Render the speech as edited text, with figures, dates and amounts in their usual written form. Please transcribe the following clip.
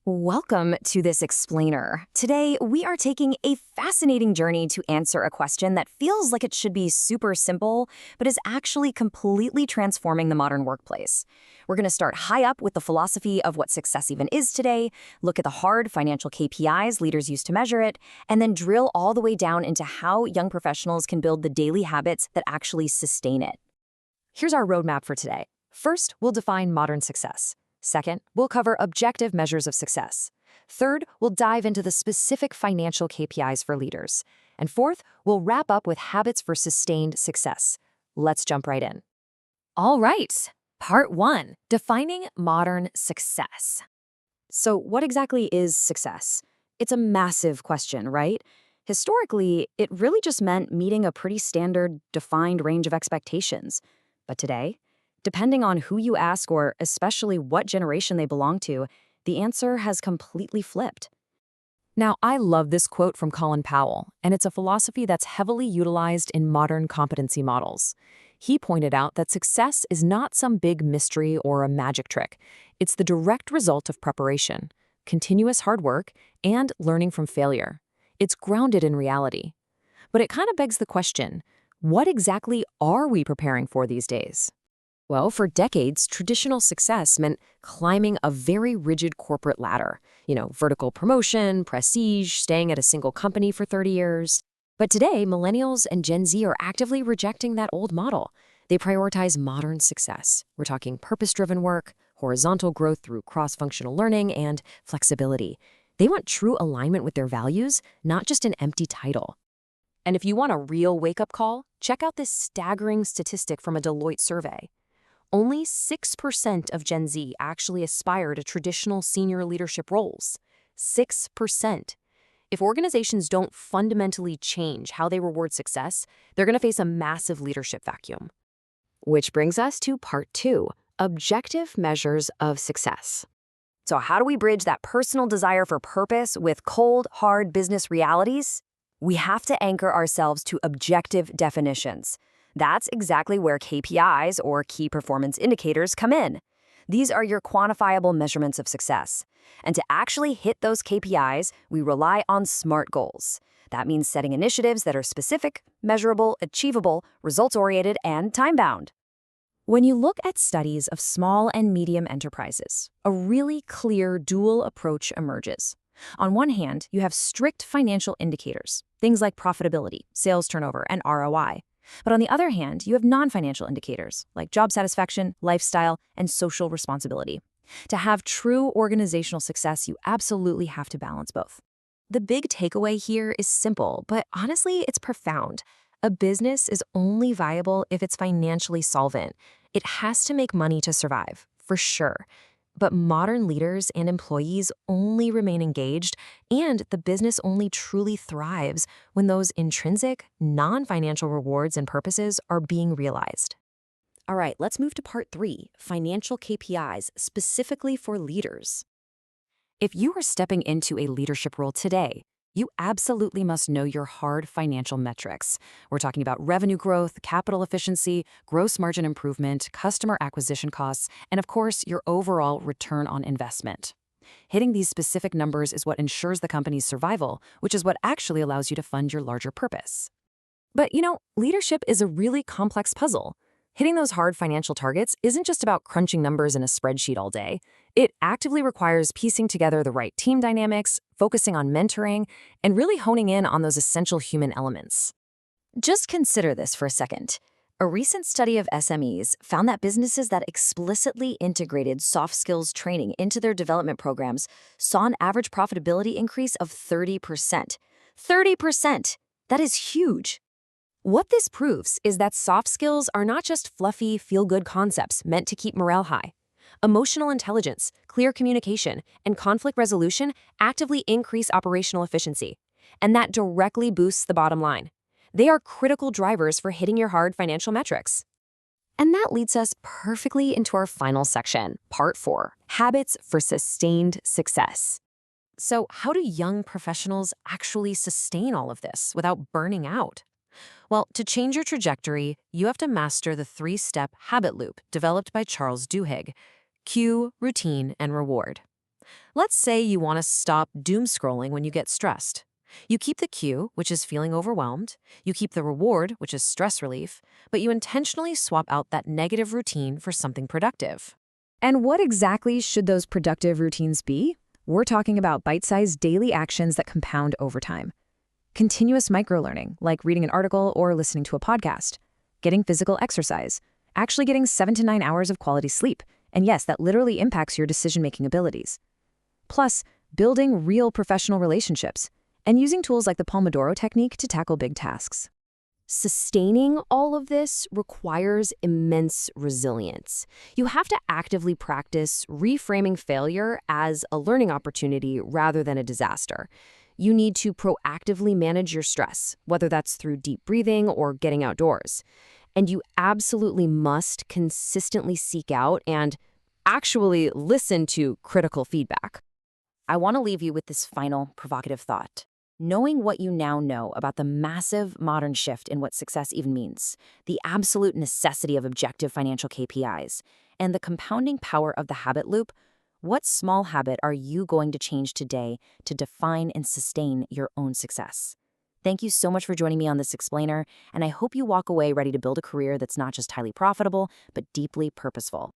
Welcome to this explainer. Today, we are taking a fascinating journey to answer a question that feels like it should be super simple, but is actually completely transforming the modern workplace. We're going to start high up with the philosophy of what success even is today, look at the hard financial KPIs leaders use to measure it, and then drill all the way down into how young professionals can build the daily habits that actually sustain it. Here's our roadmap for today. First, we'll define modern success. Second, we'll cover objective measures of success. Third, we'll dive into the specific financial KPIs for leaders. And fourth, we'll wrap up with habits for sustained success. Let's jump right in. All right, part 1, defining modern success. So what exactly is success? It's a massive question, right? Historically, it really just meant meeting a pretty standard, defined range of expectations. But today, depending on who you ask or especially what generation they belong to, the answer has completely flipped. Now, I love this quote from Colin Powell, and it's a philosophy that's heavily utilized in modern competency models. He pointed out that success is not some big mystery or a magic trick. It's the direct result of preparation, continuous hard work, and learning from failure. It's grounded in reality. But it kind of begs the question, what exactly are we preparing for these days? Well, for decades, traditional success meant climbing a very rigid corporate ladder. Vertical promotion, prestige, staying at a single company for 30 years. But today, millennials and Gen Z are actively rejecting that old model. They prioritize modern success. We're talking purpose-driven work, horizontal growth through cross-functional learning, and flexibility. They want true alignment with their values, not just an empty title. And if you want a real wake-up call, check out this staggering statistic from a Deloitte survey. Only 6% of Gen Z actually aspire to traditional senior leadership roles. 6%. If organizations don't fundamentally change how they reward success, they're going to face a massive leadership vacuum. Which brings us to part 2, objective measures of success. So how do we bridge that personal desire for purpose with cold, hard business realities? We have to anchor ourselves to objective definitions. That's exactly where KPIs, or key performance indicators, come in. These are your quantifiable measurements of success. And to actually hit those KPIs, we rely on SMART goals. That means setting initiatives that are specific, measurable, achievable, results-oriented, and time-bound. When you look at studies of small and medium enterprises, a really clear dual approach emerges. On one hand, you have strict financial indicators, things like profitability, sales turnover, and ROI. But on the other hand, you have non-financial indicators like job satisfaction, lifestyle, and social responsibility. To have true organizational success, you absolutely have to balance both. The big takeaway here is simple, but honestly, it's profound. A business is only viable if it's financially solvent. It has to make money to survive, for sure. But modern leaders and employees only remain engaged, and the business only truly thrives when those intrinsic, non-financial rewards and purposes are being realized. All right, let's move to part 3, financial KPIs, specifically for leaders. If you are stepping into a leadership role today, you absolutely must know your hard financial metrics. We're talking about revenue growth, capital efficiency, gross margin improvement, customer acquisition costs, and of course, your overall return on investment. Hitting these specific numbers is what ensures the company's survival, which is what actually allows you to fund your larger purpose. But leadership is a really complex puzzle. Hitting those hard financial targets isn't just about crunching numbers in a spreadsheet all day. It actively requires piecing together the right team dynamics, focusing on mentoring, and really honing in on those essential human elements. Just consider this for a second. A recent study of SMEs found that businesses that explicitly integrated soft skills training into their development programs saw an average profitability increase of 30%. 30%! That is huge. What this proves is that soft skills are not just fluffy, feel-good concepts meant to keep morale high. Emotional intelligence, clear communication, and conflict resolution actively increase operational efficiency. And that directly boosts the bottom line. They are critical drivers for hitting your hard financial metrics. And that leads us perfectly into our final section, part 4, habits for sustained success. So how do young professionals actually sustain all of this without burning out? Well, to change your trajectory, you have to master the 3-step habit loop developed by Charles Duhigg: cue, routine, and reward. Let's say you want to stop doom scrolling when you get stressed. You keep the cue, which is feeling overwhelmed. You keep the reward, which is stress relief, but you intentionally swap out that negative routine for something productive. And what exactly should those productive routines be? We're talking about bite-sized daily actions that compound over time. Continuous microlearning, like reading an article or listening to a podcast. Getting physical exercise. Actually getting 7 to 9 hours of quality sleep. And yes, that literally impacts your decision-making abilities. Plus, building real professional relationships and using tools like the Pomodoro technique to tackle big tasks. Sustaining all of this requires immense resilience. You have to actively practice reframing failure as a learning opportunity rather than a disaster. You need to proactively manage your stress, whether that's through deep breathing or getting outdoors. And you absolutely must consistently seek out and actually listen to critical feedback. I want to leave you with this final provocative thought. Knowing what you now know about the massive modern shift in what success even means, the absolute necessity of objective financial KPIs, and the compounding power of the habit loop, what small habit are you going to change today to define and sustain your own success? Thank you so much for joining me on this explainer, and I hope you walk away ready to build a career that's not just highly profitable, but deeply purposeful.